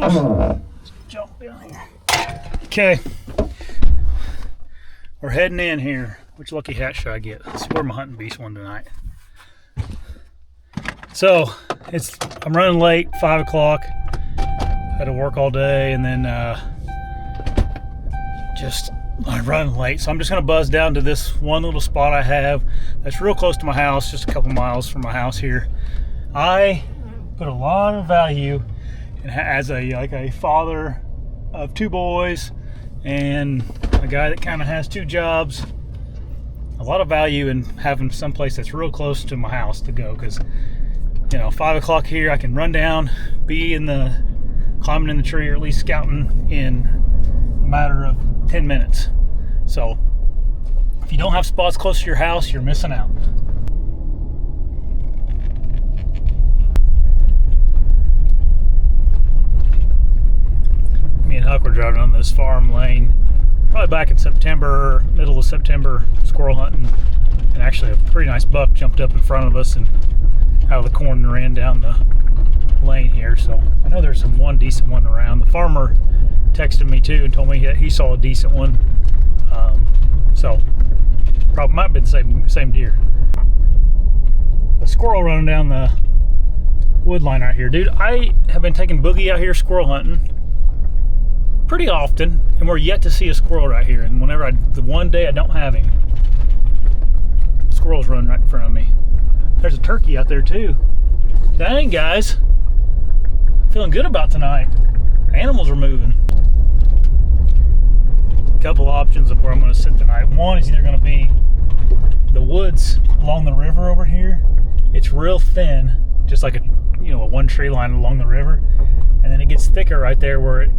Let's jump down here. Okay. We're heading in here. Which lucky hat should I get? Let's see where my hunting beast one tonight. So I'm running late, 5 o'clock. Had to work all day, and then I'm running late. So I'm just gonna buzz down to this one little spot I have that's real close to my house, just a couple miles from my house here. I put a lot of value, and as a father of 2 boys and a guy that kind of has 2 jobs, a lot of value in having someplace that's real close to my house to go, because 5 o'clock here, I can run down, be climbing in the tree, or at least scouting in a matter of 10 minutes. So if you don't have spots close to your house, you're missing out. Me and Huck were driving on this farm lane probably back in September, middle of September, squirrel hunting, and actually a pretty nice buck jumped up in front of us and out of the corn and ran down the lane here. So I know there's one decent one around. The farmer texted me too and told me that he saw a decent one. So probably might have been the same deer. The squirrel running down the wood line right here. Dude, I have been taking Boogie out here squirrel hunting pretty often, and we're yet to see a squirrel right here. And the one day I don't have him, squirrels run right in front of me. There's a turkey out there too. Dang, guys. Feeling good about tonight. Animals are moving. A couple options of where I'm going to sit tonight. One is either going to be the woods along the river over here. It's real thin, just like a one tree line along the river. And then it gets thicker right there where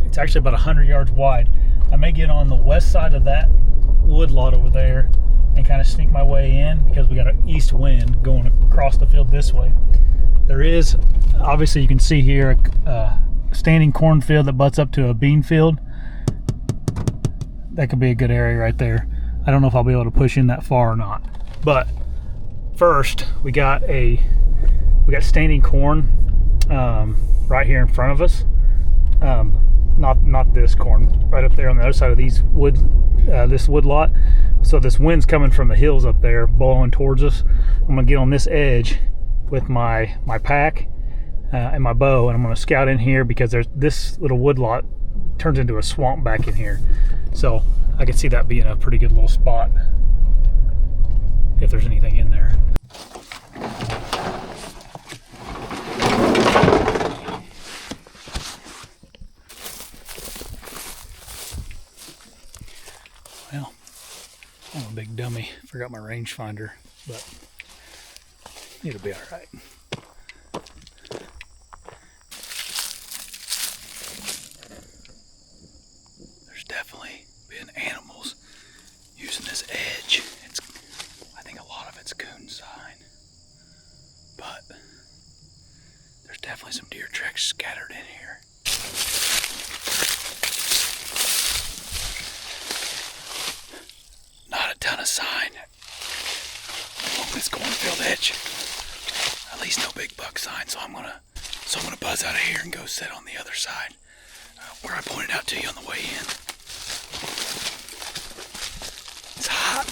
it's actually about 100 yards wide. I may get on the west side of that wood lot over there and kind of sneak my way in, because we got an east wind going across the field this way. There is, obviously you can see here, a standing cornfield that butts up to a bean field. That could be a good area right there. I don't know if I'll be able to push in that far or not. But first, we got standing corn right here in front of us. Not this corn, right up there on the other side of this wood lot. So this wind's coming from the hills up there, blowing towards us. I'm gonna get on this edge with my pack and my bow, and I'm gonna scout in here, because this little wood lot turns into a swamp back in here. So I can see that being a pretty good little spot if there's anything in there. Well, I'm a big dummy. Forgot my rangefinder, but it'll be all right. There's definitely been animals using this edge. I think a lot of it's coon sign, but there's definitely some deer tracks scattered in here. Not a ton of sign along this cornfield edge. At least no big buck sign. So I'm gonna buzz out of here and go sit on the other side, where I pointed out to you on the way in. It's hot.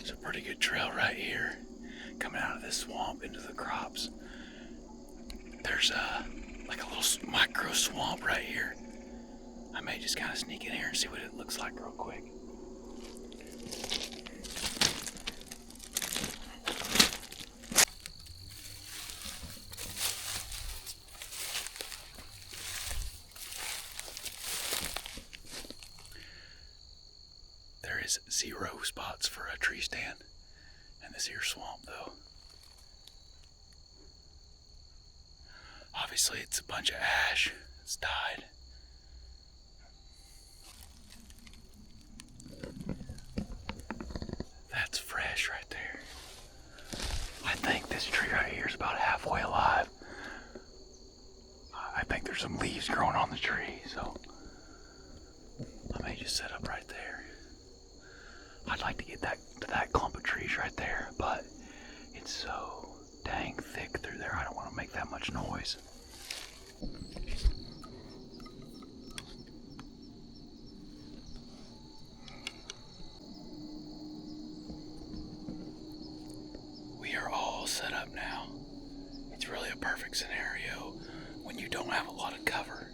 It's a pretty good trail right here, coming out of this swamp into the crops. There's like a little micro swamp right here. I may just kind of sneak in here and see what it looks like real quick. There is 0 spots for a tree stand in this here swamp though. Obviously it's a bunch of ash that's died. That's fresh right there. I think this tree right here is about halfway alive. I think there's some leaves growing on the tree, so I may just set up right there. I'd like to get to that clump of trees right there, but it's so dang thick through there. I don't want to make that much noise. We are all set up now. It's really a perfect scenario when you don't have a lot of cover.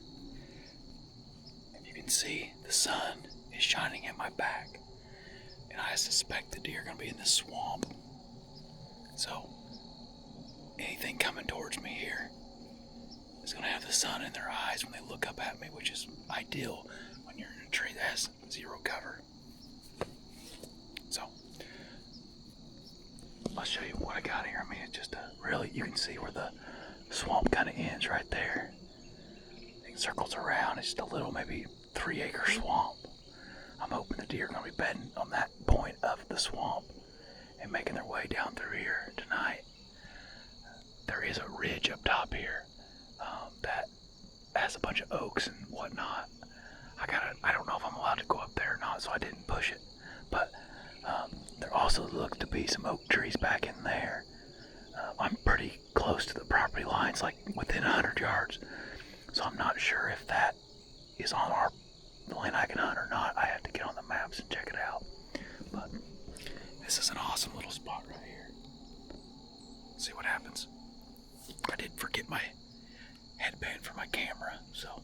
If you can see, the sun is shining at my back, and I suspect the deer are going to be in this swamp. So anything coming towards me here is going to have the sun in their eyes when they look up at me, which is ideal when you're in a tree that has zero cover. So I'll show you what I got here. I mean, it's just really, you can see where the swamp kind of ends right there. It circles around. It's just a little, maybe 3-acre swamp. I'm hoping the deer are going to be bedding on that point of the swamp and making their way down through here tonight. There is a ridge up top here that has a bunch of oaks and whatnot. I don't know if I'm allowed to go up there or not, so I didn't push it. But there also looks to be some oak trees back in there. I'm pretty close to the property lines, like within 100 yards. So I'm not sure if that is on the land I can hunt or not. I have to get on the maps and check it out. But this is an awesome little spot right here. Let's see what happens. I did forget my headband for my camera, so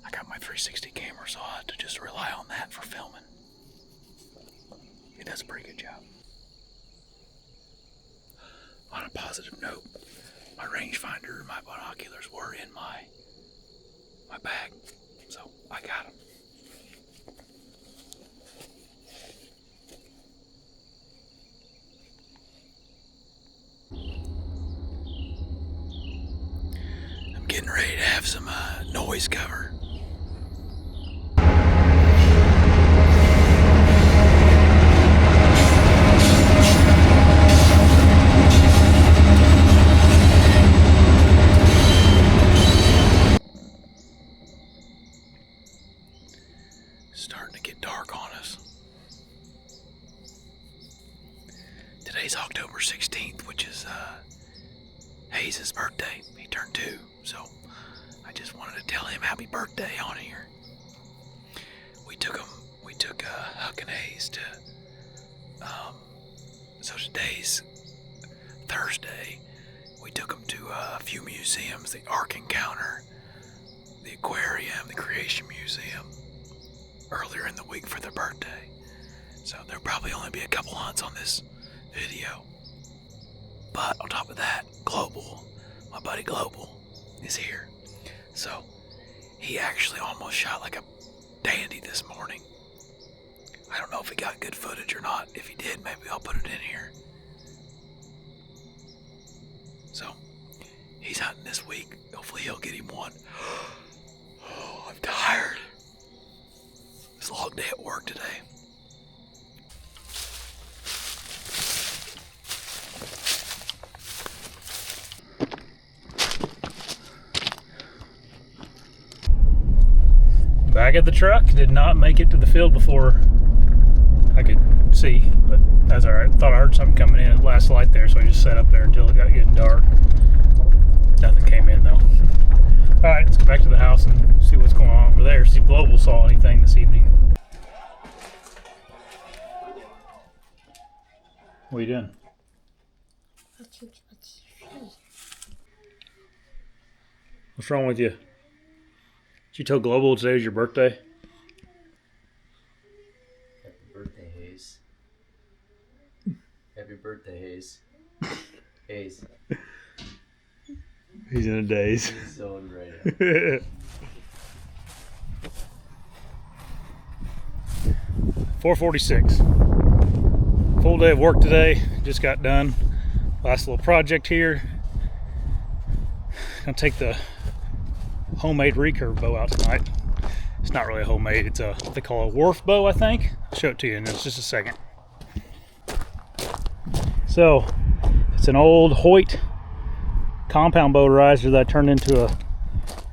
I got my 360 camera, so I have to just rely on that for filming. It does a pretty good job. On a positive note, my rangefinder and my binoculars were in my bag, so I got them. I'm getting ready to have some noise cover. Starting to get dark on us. Today's October 16th, which is Hayes' birthday. He turned 2, so I just wanted to tell him happy birthday on here. We took Hawke and Hayes to so today's Thursday. We took them to a few museums: the Ark Encounter, the Aquarium, the Creation Museum, earlier in the week for their birthday. So there'll probably only be a couple hunts on this video. But on top of that, Global, my buddy Global, is here. So he actually almost shot like a dandy this morning. I don't know if he got good footage or not. If he did, maybe I'll put it in here. So he's hunting this week. Hopefully he'll get him one. Oh, I'm tired. It's a long day at work today. Back at the truck. Did not make it to the field before I could see, but that's alright. Thought I heard something coming in at last light there, so I just sat up there until it got getting dark. Nothing came in though. Alright, let's go back to the house and see what's going on over there. See if Global saw anything this evening. What are you doing? What's wrong with you? Did you tell Global today was your birthday? Happy birthday, Hayes. Happy birthday, Hayes. Hayes. He's in a daze. He's zoned right up. 4:46. Full day of work today. Just got done. Last little project here. Gonna take the homemade recurve bow out tonight. It's not really a homemade. It's a what they call a wharf bow, I think. I'll show it to you in just a second. So it's an old Hoyt compound bow riser that I turned into a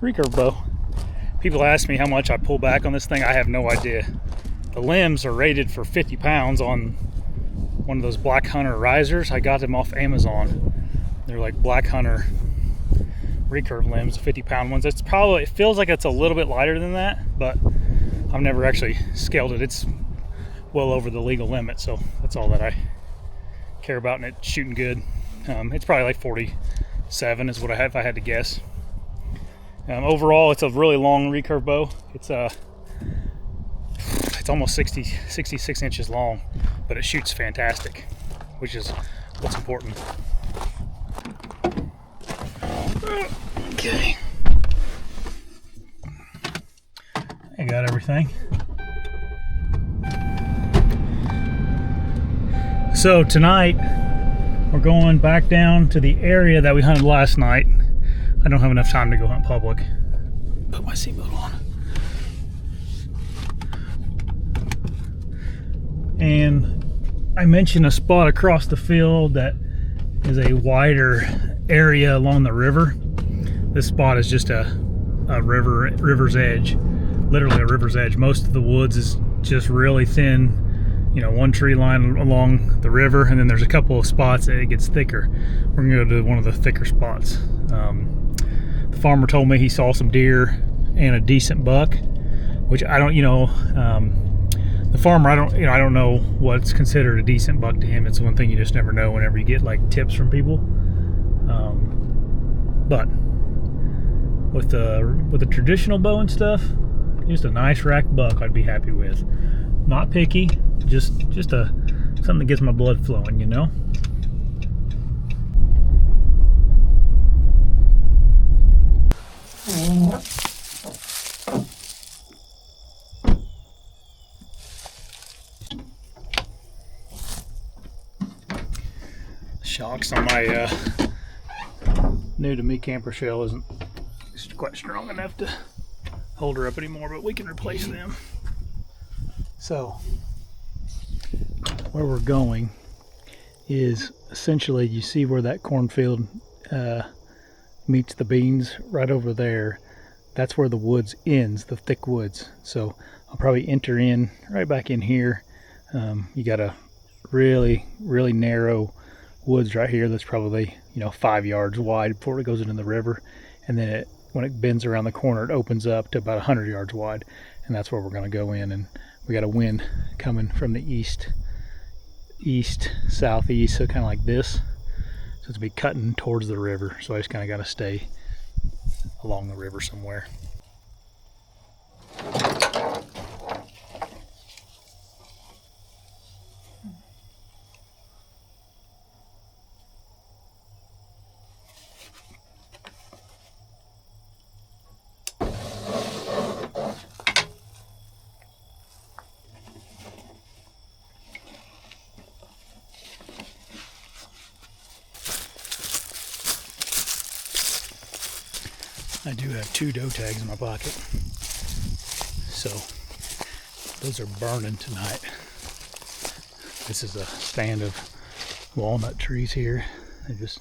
recurve bow. People ask me how much I pull back on this thing. I have no idea. The limbs are rated for 50 pounds on one of those Black Hunter risers. I got them off Amazon. They're like Black Hunter recurve limbs, 50-pound ones. It's probably, it feels like it's a little bit lighter than that, but I've never actually scaled it. It's well over the legal limit, so that's all that I care about, and it's shooting good. It's probably like 47 is what I have if I had to guess. Overall, it's a really long recurve bow. It's almost 66 inches long, but it shoots fantastic, which is what's important. Okay, I got everything. So tonight we're going back down to the area that we hunted last night. I don't have enough time to go hunt public. Put my seatbelt on. And I mentioned a spot across the field that is a wider area along the river. This spot is just a river's edge, literally a river's edge. Most of the woods is just really thin, you know, one tree line along the river, and then there's a couple of spots that it gets thicker. We're gonna go to one of the thicker spots. The farmer told me he saw some deer and a decent buck, which I don't, the farmer, I don't know what's considered a decent buck to him. It's one thing you just never know whenever you get like tips from people. But with the traditional bow and stuff, just a nice rack buck I'd be happy with. Not picky, just something that gets my blood flowing, you know. Shocks on my new to me camper shell isn't quite strong enough to hold her up anymore, but we can replace them. So where we're going is essentially, you see where that cornfield meets the beans right over there. That's where the woods ends, the thick woods. So I'll probably enter in right back in here. You got a really narrow woods right here that's probably 5 yards wide before it goes into the river, and then when it bends around the corner, it opens up to about 100 yards wide, and that's where we're going to go in. And we got a wind coming from the east southeast, so kind of like this, so it's be cutting towards the river. So I just kind of got to stay along the river somewhere. I do have 2 doe tags in my pocket, so those are burning tonight. This is a stand of walnut trees here. They just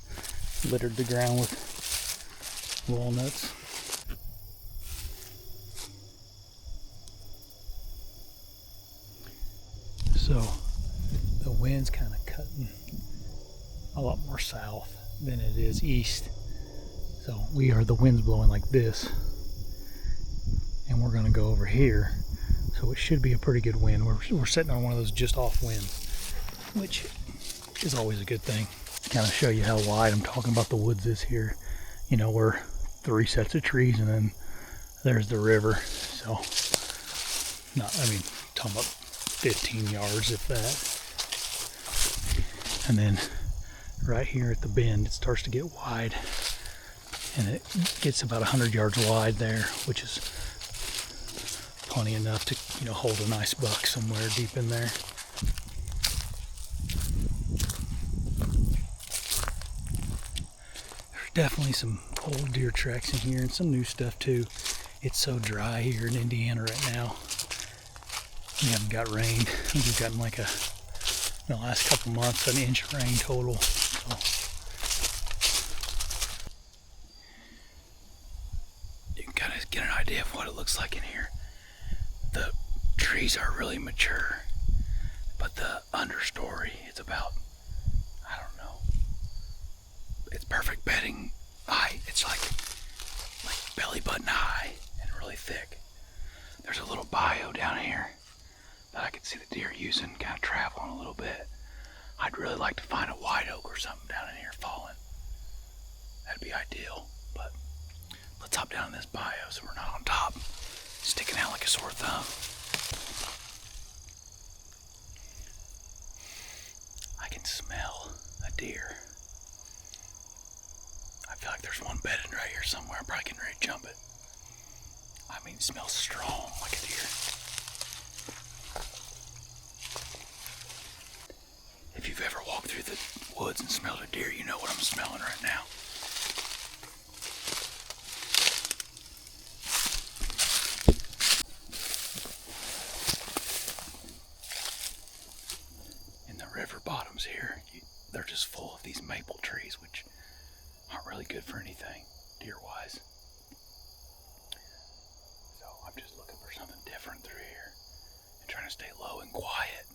littered the ground with walnuts. So the wind's kind of cutting a lot more south than it is east. So the wind's blowing like this, and we're going to go over here. So it should be a pretty good wind. We're sitting on one of those just off winds, which is always a good thing. Kind of show you how wide I'm talking about the woods is here. We're 3 sets of trees, and then there's the river. So talking about 15 yards, if that. And then right here at the bend, it starts to get wide. And it gets about 100 yards wide there, which is plenty enough to, hold a nice buck somewhere deep in there. There's definitely some old deer tracks in here and some new stuff too. It's so dry here in Indiana right now. We haven't got rain. We've gotten like in the last couple months, an inch of rain total. So you can kind of get an idea idea of what it looks like in here. The trees are really mature, but the understory is about, I don't know, it's perfect bedding height. It's like belly button high and really thick. There's a little bayou down here that I could see the deer using, kind of traveling a little bit. I'd really like to find a white oak or something down in here falling. That'd be ideal, but let's hop down in this bayou so we're not on top, sticking out like a sore thumb. I can smell a deer. I feel like there's one bedded right here somewhere. I'm probably getting ready to jump it. I mean, it smells strong like a deer. If you've ever walked through the woods and smelled a deer, you know what I'm smelling right now. In the river bottoms here, they're just full of these maple trees, which aren't really good for anything, deer-wise. So I'm just looking for something different through here and trying to stay low and quiet.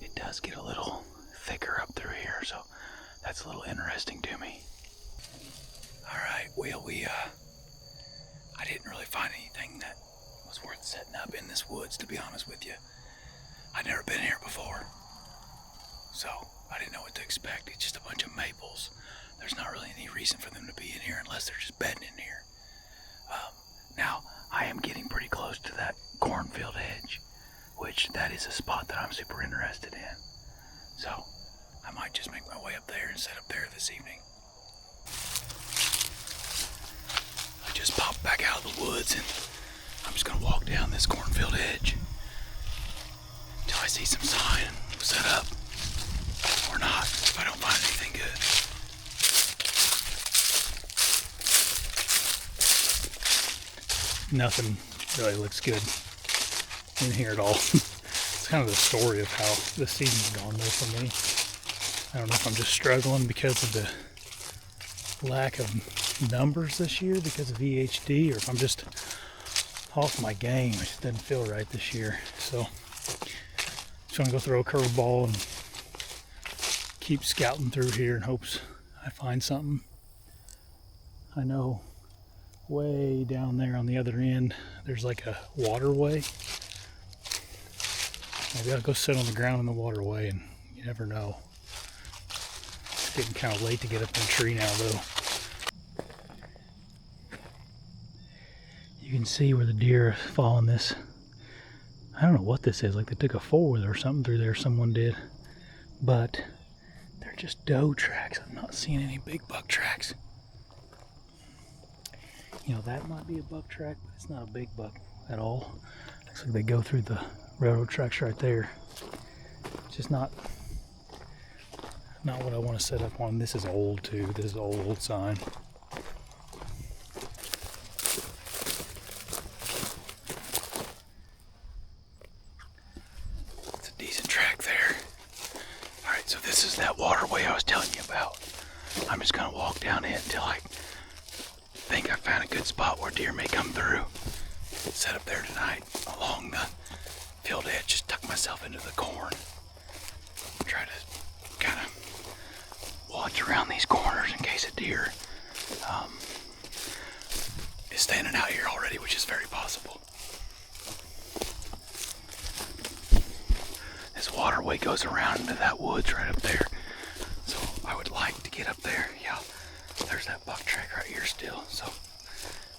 It does get a little thicker up through here, so that's a little interesting to me. Alright, well, I didn't really find anything that was worth setting up in this woods, to be honest with you. I'd never been here before, so I didn't know what to expect. It's just a bunch of maples. There's not really any reason for them to be in here unless they're just bedding in here. Now, I am getting pretty close to that cornfield edge, which that is a spot that I'm super interested in. So I might just make my way up there and set up there this evening. I just popped back out of the woods and I'm just gonna walk down this cornfield edge until I see some sign and we'll set up, or not if I don't find anything good. Nothing really looks good in here at all. It's kind of the story of how the season's gone though for me. I don't know if I'm just struggling because of the lack of numbers this year because of VHD, or if I'm just off my game. It just doesn't feel right this year. So just gonna go throw a curveball and keep scouting through here in hopes I find something. I know way down there on the other end there's like a waterway. Maybe I'll go sit on the ground in the waterway, and you never know. It's getting kind of late to get up in a tree now though. You can see where the deer are following this. I don't know what this is, like they took a four-wheeler or something through there, someone did. But they're just doe tracks. I'm not seeing any big buck tracks. You know, that might be a buck track, but it's not a big buck at all. Looks like they go through the railroad tracks right there. It's just not what I want to set up on. This is old too. This is an old sign. It's a decent track there. Alright, so this is that waterway I was telling you about. I'm just gonna walk down it until I think I found a good spot where deer may come through. Set up there tonight along the field edge, just tuck myself into the corn. Try to kind of watch around these corners in case a deer is standing out here already, which is very possible. This waterway goes around into that woods right up there, so I would like to get up there. Yeah, there's that buck track right here still, so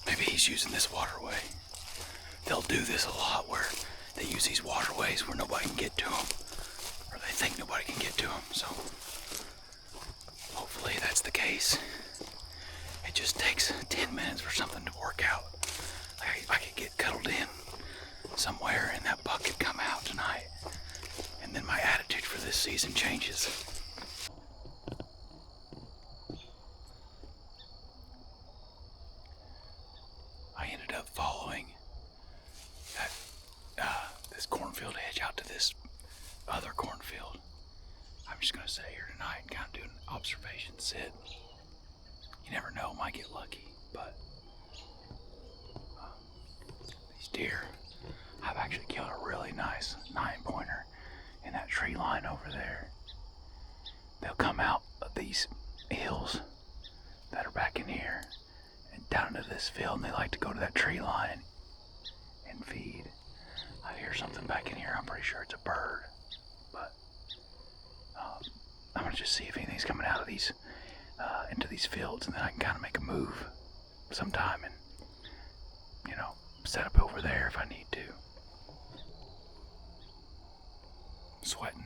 maybe he's using this waterway. They'll do this a lot where they use these waterways where nobody can get to them, or they think nobody can get to them, so hopefully that's the case. It just takes 10 minutes for something to work out. I could get cuddled in somewhere and that buck could come out tonight, and then my attitude for this season changes. I ended up following this cornfield edge out to this other cornfield. I'm just gonna sit here tonight and kind of do an observation sit. You never know, might get lucky, but tree line over there. They'll come out of these hills that are back in here and down into this field, and they like to go to that tree line and feed. I hear something back in here. I'm pretty sure it's a bird, but I'm gonna just see if anything's coming out of these into these fields, and then I can kind of make a move sometime and, you know, set up over there if I need to. Sweating.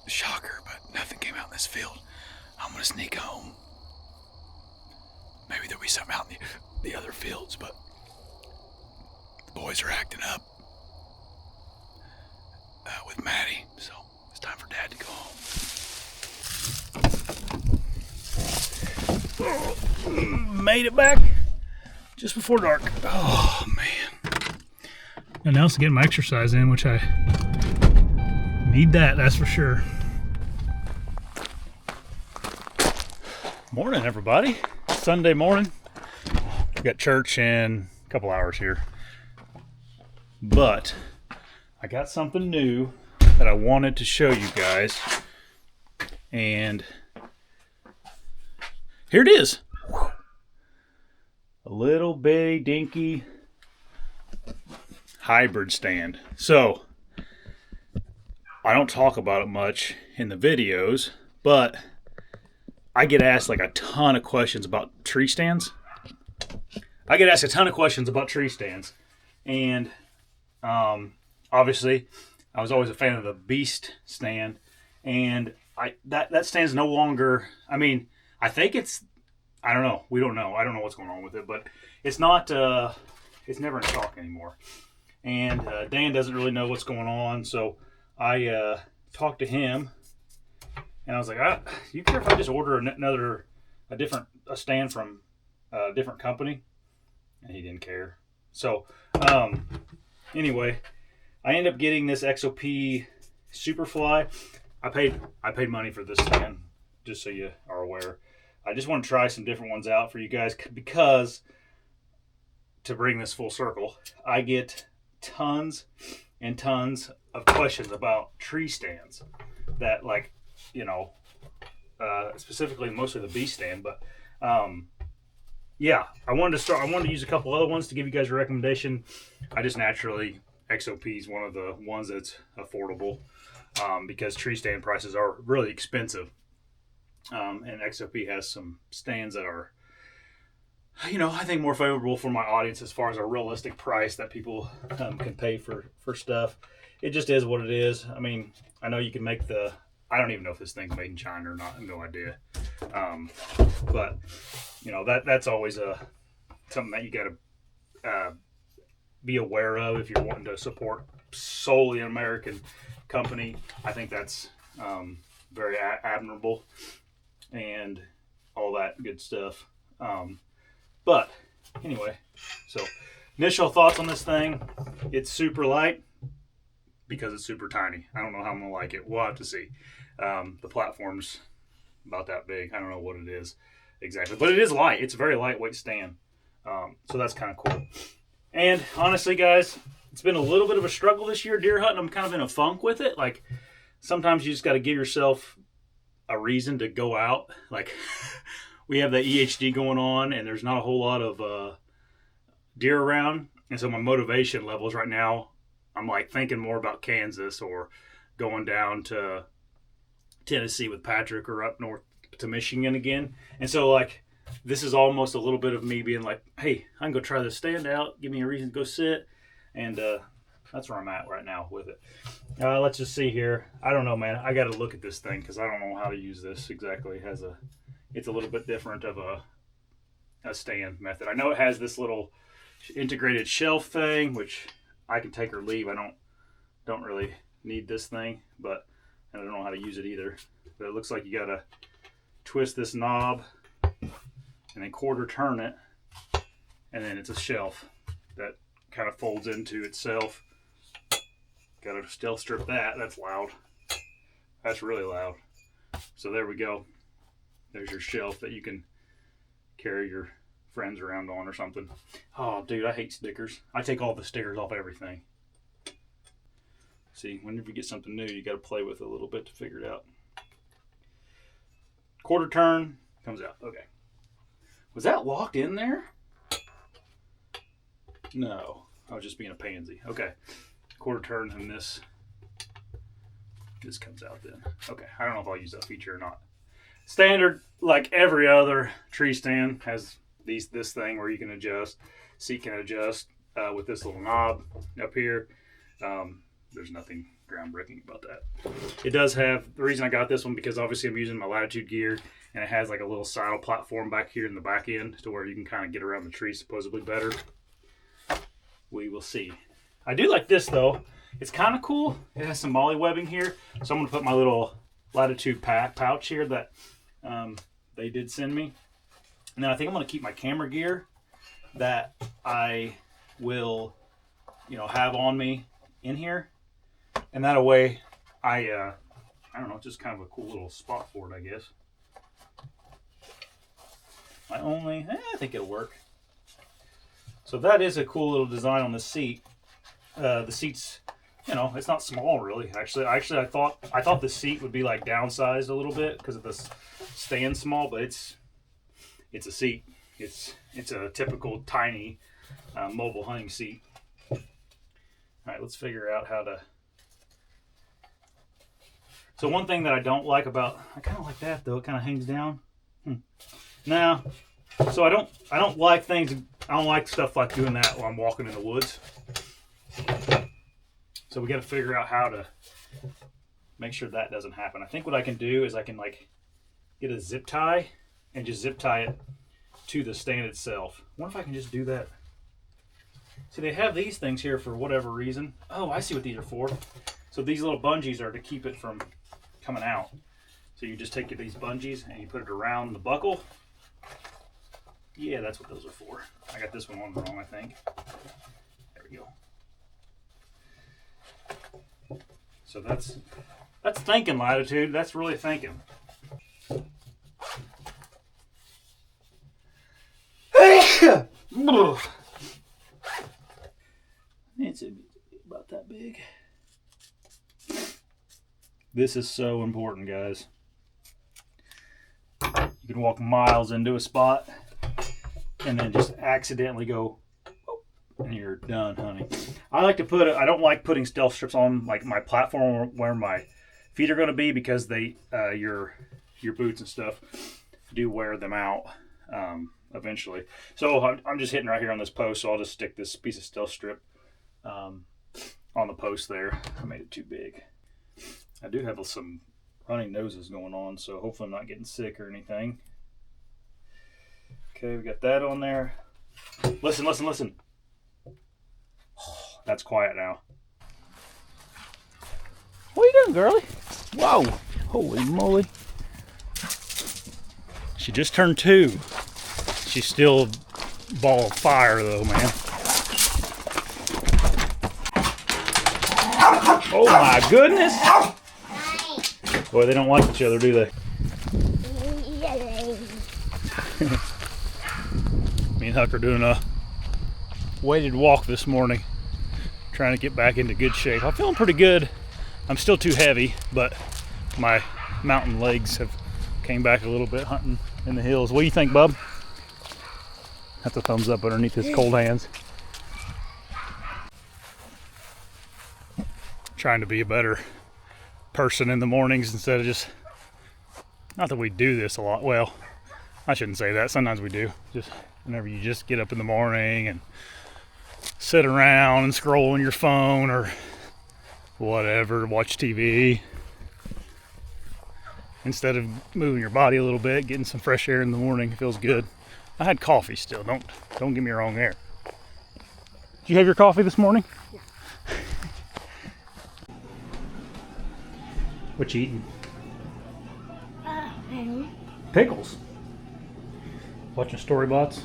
Shocker, but nothing came out in this field. I'm gonna sneak home. Maybe there'll be something out in the other fields, but the boys are acting up with Maddie, so it's time for Dad to go home. Made it back just before dark. Oh, man. And now to get my exercise in, which I need that's for sure. Morning, everybody. Sunday morning. We got church in a couple hours here. But I got something new that I wanted to show you guys. And here it is. A little bitty dinky hybrid stand. So I don't talk about it much in the videos, but I get asked like a ton of questions about tree stands. And obviously I was always a fan of the Beast stand, and that stand's no longer, I mean, I think it's, I don't know. We don't know. I don't know what's going on with it, but it's not, it's never in stock anymore. And Dan doesn't really know what's going on, so I talked to him, and I was like, "You care if I just order a stand from a different company?" And he didn't care. So anyway, I ended up getting this XOP Superfly. I paid money for this stand, just so you are aware. I just want to try some different ones out for you guys, because to bring this full circle, I get tons and tons of questions about tree stands that, like, you know, specifically mostly the Beast stand, but yeah, I wanted to use a couple other ones to give you guys a recommendation. I just naturally, XOP is one of the ones that's affordable, because tree stand prices are really expensive. And XOP has some stands that are, you know, I think more favorable for my audience as far as a realistic price that people can pay for stuff. It just is what it is. I mean, I know you can make I don't even know if this thing's made in China or not. I have no idea. But, you know, that's always something that you got to be aware of if you're wanting to support solely an American company. I think that's very admirable and all that good stuff. But anyway, so initial thoughts on this thing. It's super light because it's super tiny. I don't know how I'm going to like it. We'll have to see. The platform's about that big. I don't know what it is exactly, but it is light. It's a very lightweight stand. So that's kind of cool. And honestly, guys, it's been a little bit of a struggle this year deer hunting. I'm kind of in a funk with it. Like, sometimes you just got to give yourself a reason to go out. Like, we have the EHD going on, and there's not a whole lot of deer around. And so my motivation levels right now, I'm like thinking more about Kansas or going down to Tennessee with Patrick, or up north to Michigan again. And so, like, this is almost a little bit of me being like, hey, I can go try this stand out. Give me a reason to go sit. And that's where I'm at right now with it. Let's just see here. I don't know, man. I got to look at this thing because I don't know how to use this exactly. It's a little bit different of a stand method. I know it has this little integrated shelf thing, which I can take or leave. I don't really need this thing, but I don't know how to use it either. But it looks like you got to twist this knob and then quarter turn it, and then it's a shelf that kind of folds into itself. Got to stealth strip that. That's loud. That's really loud. So there we go. There's your shelf that you can carry your friends around on or something. Oh, dude, I hate stickers. I take all the stickers off everything. See, whenever you get something new, you got to play with it a little bit to figure it out. Quarter turn, comes out. Okay. Was that locked in there? No, I was just being a pansy. Okay. Quarter turn, and this comes out then. Okay, I don't know if I'll use that feature or not. Standard, like every other tree stand, has this thing where you can adjust. Seat can adjust with this little knob up here. There's nothing groundbreaking about that. It does have, the reason I got this one, because obviously I'm using my Latitude gear, and it has like a little saddle platform back here in the back end to where you can kind of get around the tree supposedly better. We will see. I do like this though. It's kind of cool. It has some molly webbing here. So I'm going to put my little Latitude pouch here that they did send me. And then I think I'm going to keep my camera gear that I will, have on me in here. And that way, I don't know, it's just kind of a cool little spot for it, I guess. I think it'll work. So that is a cool little design on the seat. The seat's, it's not small really. Actually, I thought the seat would be like downsized a little bit because of the stand small, but it's a seat. It's a typical tiny mobile hunting seat. All right, let's figure out how to. So one thing that I don't like about, I kind of like that though. It kind of hangs down. Now, so I don't like things. I don't like stuff like doing that while I'm walking in the woods. So we got to figure out how to make sure that doesn't happen. I think what I can do is I can like get a zip tie and just zip tie it to the stand itself. I wonder if I can just do that. See, they have these things here for whatever reason. Oh, I see what these are for. So these little bungees are to keep it from coming out. So you just take these bungees and you put it around the buckle. Yeah, that's what those are for. I got this one on wrong, I think. There we go. So that's thinking, Latitude. That's really thinking. It's about that big. This is so important, guys. You can walk miles into a spot and then just accidentally go, and you're done, honey. I don't like putting stealth strips on like my platform where my feet are going to be, because they your boots and stuff do wear them out eventually. So I'm just hitting right here on this post, so I'll just stick this piece of stealth strip on the post there. I made it too big. I do have some running noses going on, so hopefully I'm not getting sick or anything. Okay, we got that on there. Listen. Oh, that's quiet now. What are you doing, girlie? Whoa, holy moly. She just turned 2. She's still a ball of fire though, man. Oh my goodness. Boy, they don't like each other, do they? Me and Huck are doing a weighted walk this morning, trying to get back into good shape. I'm feeling pretty good. I'm still too heavy, but my mountain legs have came back a little bit hunting in the hills. What do you think, bub? That's a thumbs up underneath his cold hands. Trying to be a better person in the mornings instead of just, not that we do this a lot. Well, I shouldn't say that. Sometimes we do. Just whenever you just get up in the morning and sit around and scroll on your phone or whatever, watch TV, instead of moving your body a little bit, getting some fresh air in the morning. It feels good. I had coffee still. Don't get me wrong there. Did you have your coffee this morning? Yeah. What you eating? Pickles. Pickles. Watching Storybots. Did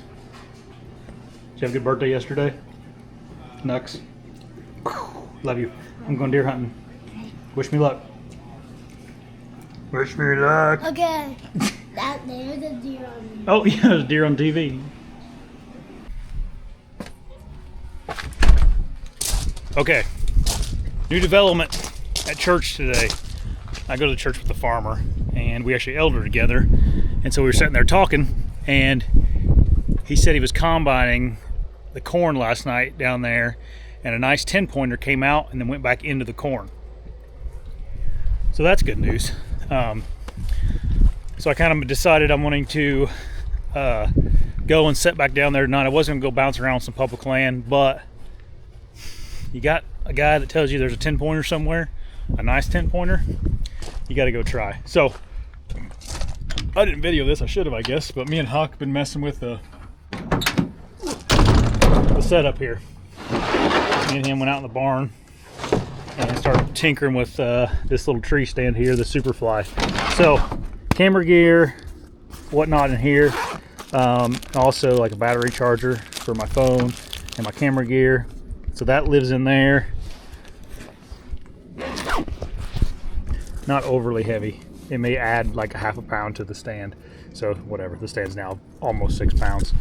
you have a good birthday yesterday? Nux. Love you. I'm going deer hunting. Wish me luck. Wish me luck. Okay. There's a deer on. Oh yeah, there's a deer on TV. Okay. New development at church today. I go to the church with the farmer, and we actually elder together. And so we were sitting there talking, and he said he was combining the corn last night down there, and a nice 10-pointer came out and then went back into the corn. So that's good news. So I kind of decided I'm wanting to go and sit back down there tonight. I wasn't going to go bounce around some public land, but you got a guy that tells you there's a 10-pointer somewhere, a nice 10-pointer, you got to go try. So I didn't video this, I should have, I guess, but me and Hawke have been messing with the setup here. Me and him went out in the barn and started tinkering with this little tree stand here, the Superfly. So camera gear, whatnot in here. Also like a battery charger for my phone and my camera gear. So that lives in there. Not overly heavy. It may add like a half a pound to the stand. So whatever, the stand's now almost 6 pounds.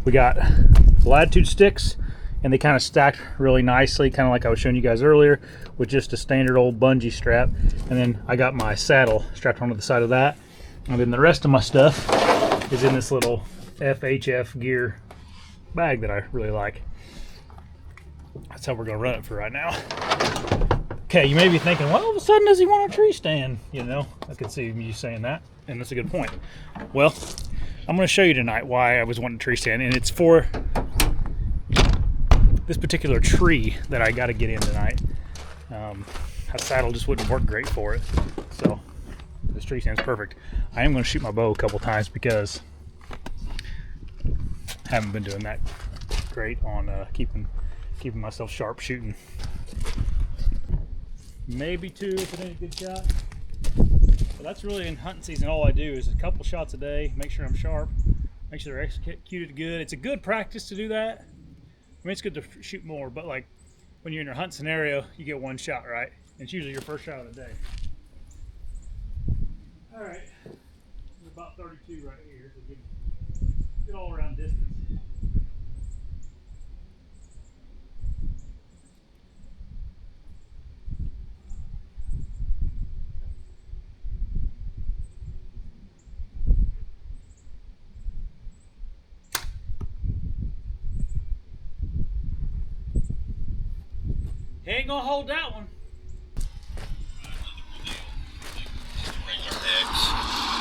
We got Latitude sticks, and they kind of stacked really nicely, kind of like I was showing you guys earlier, with just a standard old bungee strap. And then I got my saddle strapped onto the side of that. And then the rest of my stuff is in this little FHF gear bag that I really like. That's how we're gonna run it for right now. Okay, you may be thinking, well, all of a sudden does he want a tree stand? You know, I could see you saying that, and that's a good point. Well, I'm gonna show you tonight why I was wanting a tree stand, and it's for this particular tree that I gotta get in tonight. That saddle just wouldn't work great for it, so this tree stand's perfect. I am gonna shoot my bow a couple times because I haven't been doing that great on keeping myself sharp shooting. Maybe 2 if it ain't a good shot. But that's really in hunting season. All I do is a couple shots a day, make sure I'm sharp, make sure they're executed good. It's a good practice to do that. I mean, it's good to shoot more, but like when you're in a hunt scenario, you get 1 shot, right? And it's usually your first shot of the day. All right, it's about 32 right here, so good all around distance. He ain't gonna hold that one.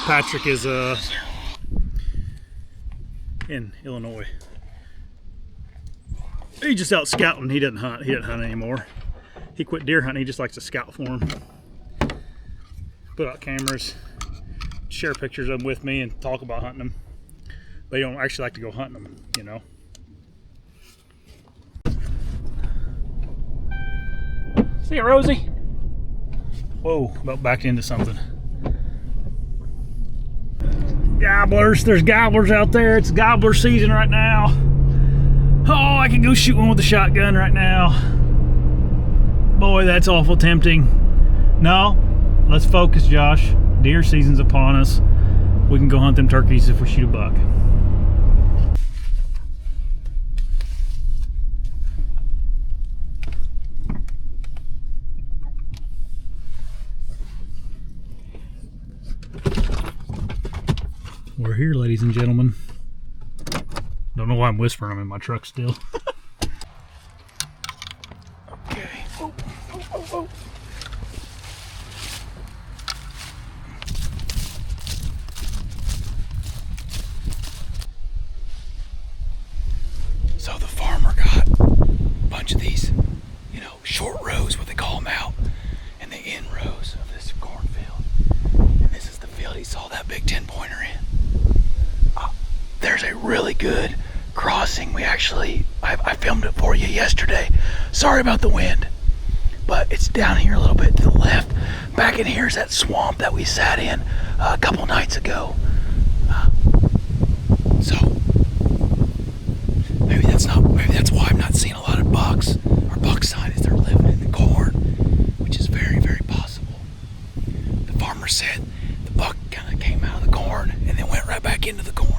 Patrick is in Illinois. He's just out scouting. He doesn't hunt. He doesn't hunt anymore. He quit deer hunting. He just likes to scout for them. Put out cameras, share pictures of them with me, and talk about hunting them. But he don't actually like to go hunting them, you know. See ya, Rosie. Whoa, about backed into something. Gobblers, there's gobblers out there. It's gobbler season right now. Oh, I could go shoot one with a shotgun right now. Boy, that's awful tempting. No, let's focus, Josh. Deer season's upon us. We can go hunt them turkeys if we shoot a buck. We're here, ladies and gentlemen. Don't know why I'm whispering. I'm in my truck still. Okay. Oh. So the farmer got a bunch of these, you know, short rows, what they call them, out in the end rows of this cornfield. And this is the field he saw that big 10-pointer in. There's a really good crossing. I filmed it for you yesterday. Sorry about the wind, but it's down here a little bit to the left. Back in here is that swamp that we sat in a couple nights ago. So maybe that's why I'm not seeing a lot of bucks or buck sign, is they're living in the corn, which is very, very possible. The farmer said the buck kind of came out of the corn and then went right back into the corn.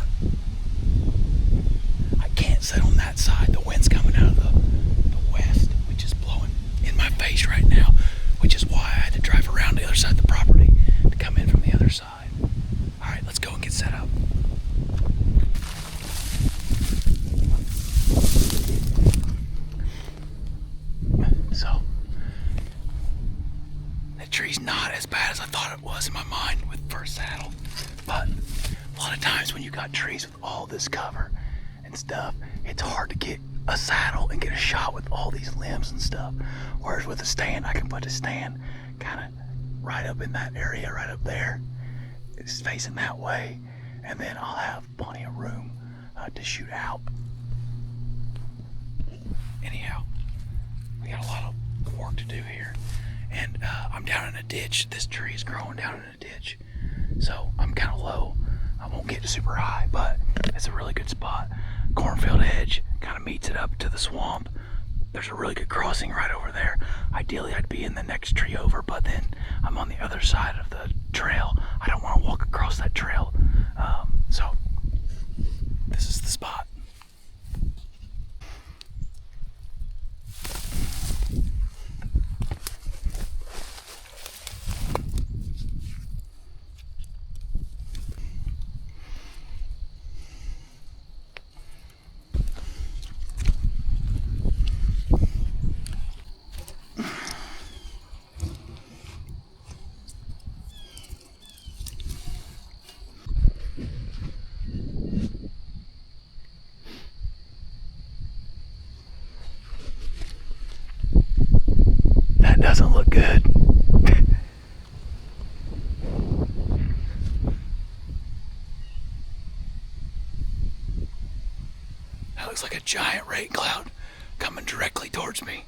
I can't sit on that side. The wind's coming out of the west, which is blowing in my my face right now, which is why I had to drive around the other side of the property to come in from the other side. All right, let's go and get set up. So, that tree's not as bad as I thought it was in my mind with first saddle, but a lot of times when you got trees with all this cover and stuff, it's hard to get a saddle and get a shot with all these limbs and stuff. Whereas with a stand, I can put a stand kind of right up in that area, right up there. It's facing that way, and then I'll have plenty of room to shoot out. Anyhow, we got a lot of work to do here, and I'm down in a ditch. This tree is growing down in a ditch, so I'm kind of low. I won't get super high, but it's a really good spot. Cornfield edge kind of meets it up to the swamp. There's a really good crossing right over there. Ideally, I'd be in the next tree over, but then I'm on the other side of the trail. I don't want to walk across that trail. So this is the spot. That doesn't look good. That looks like a giant rain cloud coming directly towards me.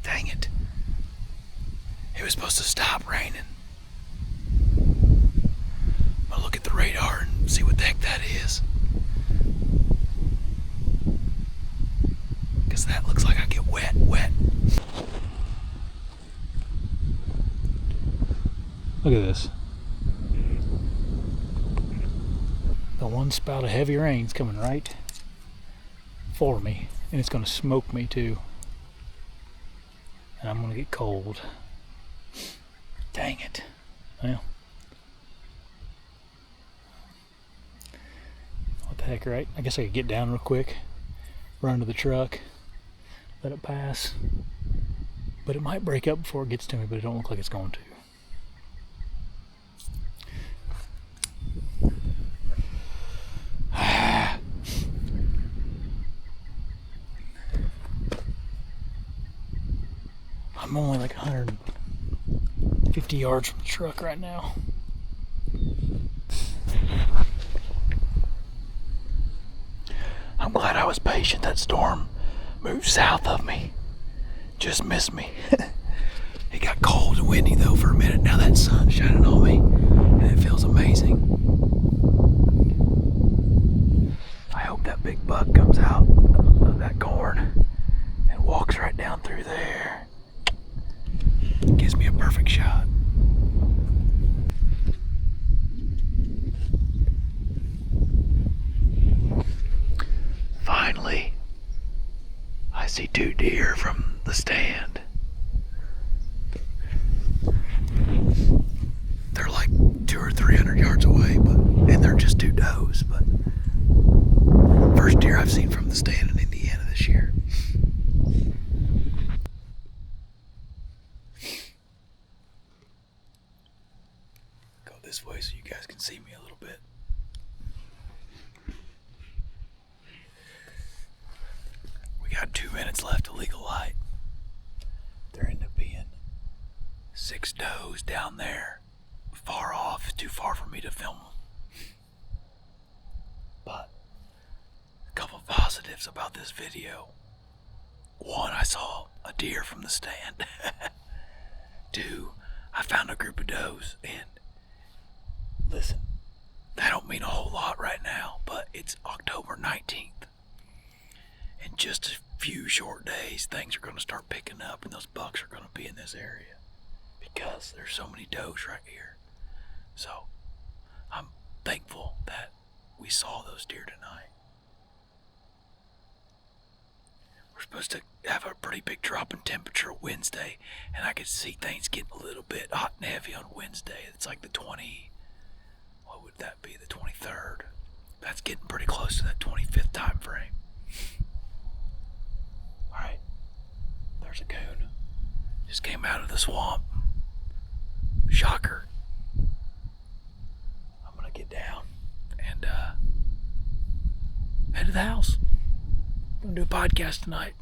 Dang it. It was supposed to stop raining. I'm gonna look at the radar and see what the heck that is. Because that looks like I get wet. Look at this. The one spout of heavy rain's coming right for me, and it's going to smoke me too. And I'm going to get cold. Dang it. Well, what the heck, right? I guess I could get down real quick, run to the truck, let it pass. But it might break up before it gets to me, but it don't look like it's going to. I'm only like 150 yards from the truck right now. I'm glad I was patient. That storm moved south of me. Just missed me. It got cold and windy though for a minute. Now that sun's shining on me and it feels amazing. I hope that big buck comes out of that corn and walks right down through there. Gives me a perfect shot. Finally, I see 2 deer from the stand. They're like 200 or 300 yards away, and they're just 2 does. But first deer I've seen from the stand in Indiana this year. Go this way so you guys can see me a little bit. We got 2 minutes left of legal light. There end up being 6 does down there, far off, too far for me to film them. But a couple positives about this video. 1, I saw a deer from the stand. 2, I found a group of does, and listen, that don't mean a whole lot right now, but it's October 19th. In just a few short days, things are going to start picking up, and those bucks are going to be in this area because there's so many does right here. So I'm thankful that we saw those deer tonight. We're supposed to have a pretty big drop in temperature Wednesday, and I could see things getting a little bit hot and heavy on Wednesday. It's like the 20, what would that be, the 23rd? That's getting pretty close to that 25th time frame. Alright, there's a coon. Just came out of the swamp. Shocker. I'm gonna get down and head to the house. I'm gonna do a podcast tonight.